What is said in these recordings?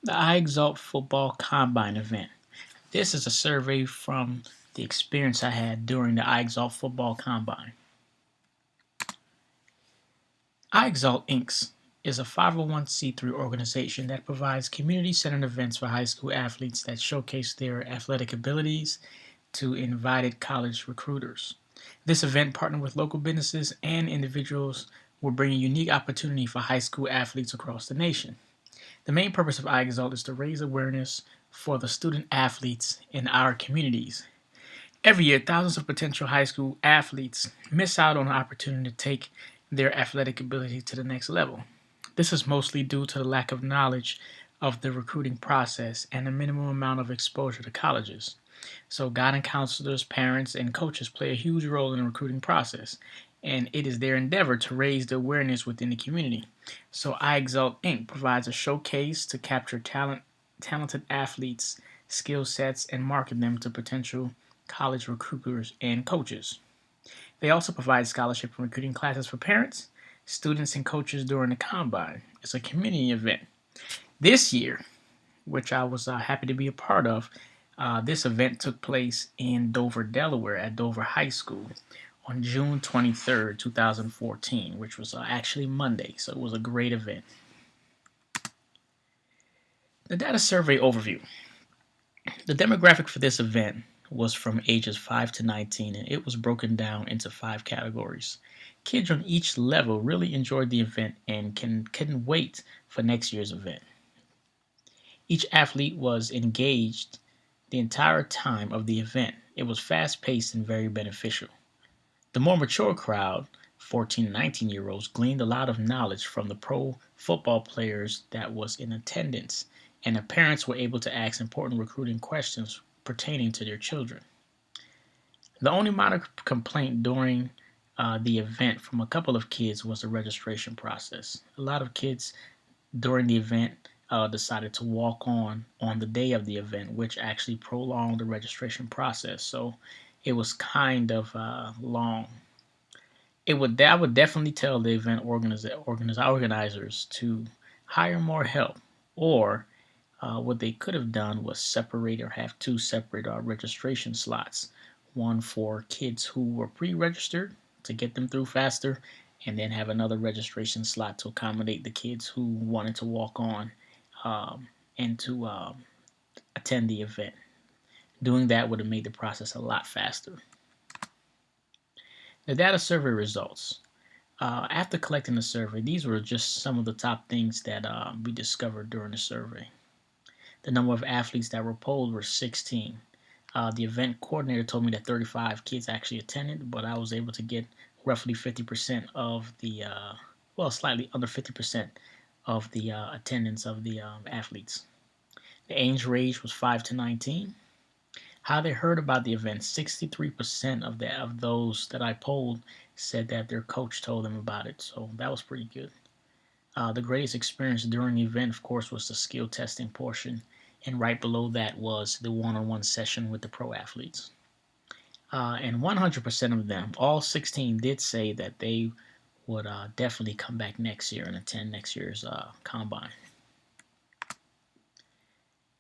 The iXhault Football Combine event. This is a survey from the experience I had during the iXhault Football Combine. iXhault Inc. is a 501c3 organization that provides community-centered events for high school athletes that showcase their athletic abilities to invited college recruiters. This event partnered with local businesses and individuals will bring a unique opportunity for high school athletes across the nation. The main purpose of iXhault is to raise awareness for the student athletes in our communities. Every year, thousands of potential high school athletes miss out on the opportunity to take their athletic ability to the next level. This is mostly due to the lack of knowledge of the recruiting process and the minimum amount of exposure to colleges. So, guidance counselors, parents, and coaches play a huge role in the recruiting process, and it is their endeavor to raise the awareness within the community. So, iExalt Inc. provides a showcase to capture talented athletes, skill sets, and market them to potential college recruiters and coaches. They also provide scholarship and recruiting classes for parents, students, and coaches during the combine. It's a community event. This year, which I was happy to be a part of, this event took place in Dover, Delaware at Dover High School on June 23rd, 2014, which was actually Monday, so it was a great event. The data survey overview. The demographic for this event was from ages 5 to 19, and it was broken down into 5 categories. Kids on each level really enjoyed the event and couldn't wait for next year's event. Each athlete was engaged the entire time of the event. It was fast-paced and very beneficial. The more mature crowd, 14 to 19-year-olds, gleaned a lot of knowledge from the pro football players that was in attendance, and the parents were able to ask important recruiting questions pertaining to their children. The only minor complaint during the event from a couple of kids was the registration process. A lot of kids during the event decided to walk on the day of the event, which actually prolonged the registration process. So it was kind of long. I would definitely tell the event organizers to hire more help, or what they could have done was separate or have 2 separate registration slots. One for kids who were pre-registered to get them through faster, and then have another registration slot to accommodate the kids who wanted to walk on and to attend the event. Doing that would have made the process a lot faster. The data survey results. After collecting the survey, these were just some of the top things that we discovered during the survey. The number of athletes that were polled were 16. The event coordinator told me that 35 kids actually attended, but I was able to get roughly 50% of the, slightly under 50% of the attendance of the athletes. The age range was 5 to 19. How they heard about the event, 63% of those that I polled said that their coach told them about it, so that was pretty good. The greatest experience during the event, of course, was the skill testing portion, and right below that was the one-on-one session with the pro athletes. And 100% of them, all 16, did say that they would definitely come back next year and attend next year's combine.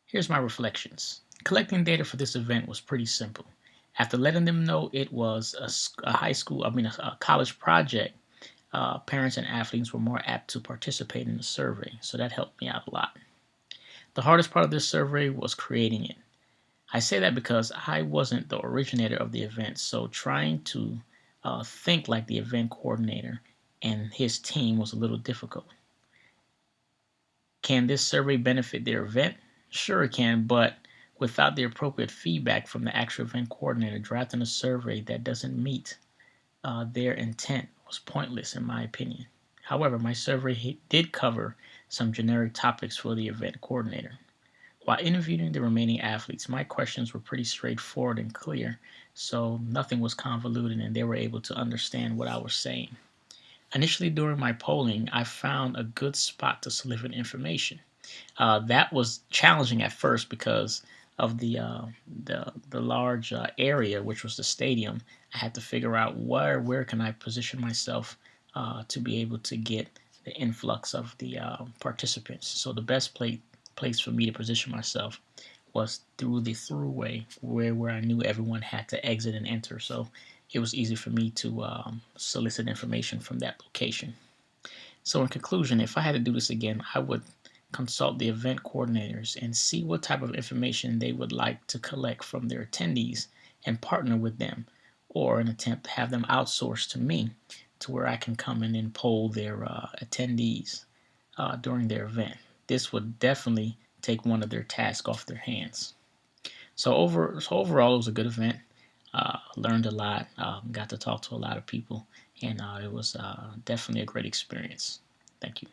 Here's my reflections. Collecting data for this event was pretty simple. After letting them know it was a college project, parents and athletes were more apt to participate in the survey, so that helped me out a lot. The hardest part of this survey was creating it. I say that because I wasn't the originator of the event, so trying to think like the event coordinator and his team was a little difficult. Can this survey benefit their event? Sure it can, but without the appropriate feedback from the actual event coordinator, drafting a survey that doesn't meet their intent was pointless in my opinion. However, my survey did cover some generic topics for the event coordinator. While interviewing the remaining athletes, my questions were pretty straightforward and clear, so nothing was convoluted and they were able to understand what I was saying. Initially, during my polling, I found a good spot to solicit information. That was challenging at first because of the large area, which was the stadium. I had to figure out where can I position myself to be able to get the influx of the participants. So the best place for me to position myself was through the throughway where I knew everyone had to exit and enter. So it was easy for me to solicit information from that location. So in conclusion, if I had to do this again, I would consult the event coordinators and see what type of information they would like to collect from their attendees and partner with them, or an attempt to have them outsourced to me to where I can come in and poll their attendees during their event. This would definitely take one of their tasks off their hands. So overall, it was a good event. Learned a lot. Got to talk to a lot of people, and it was definitely a great experience. Thank you.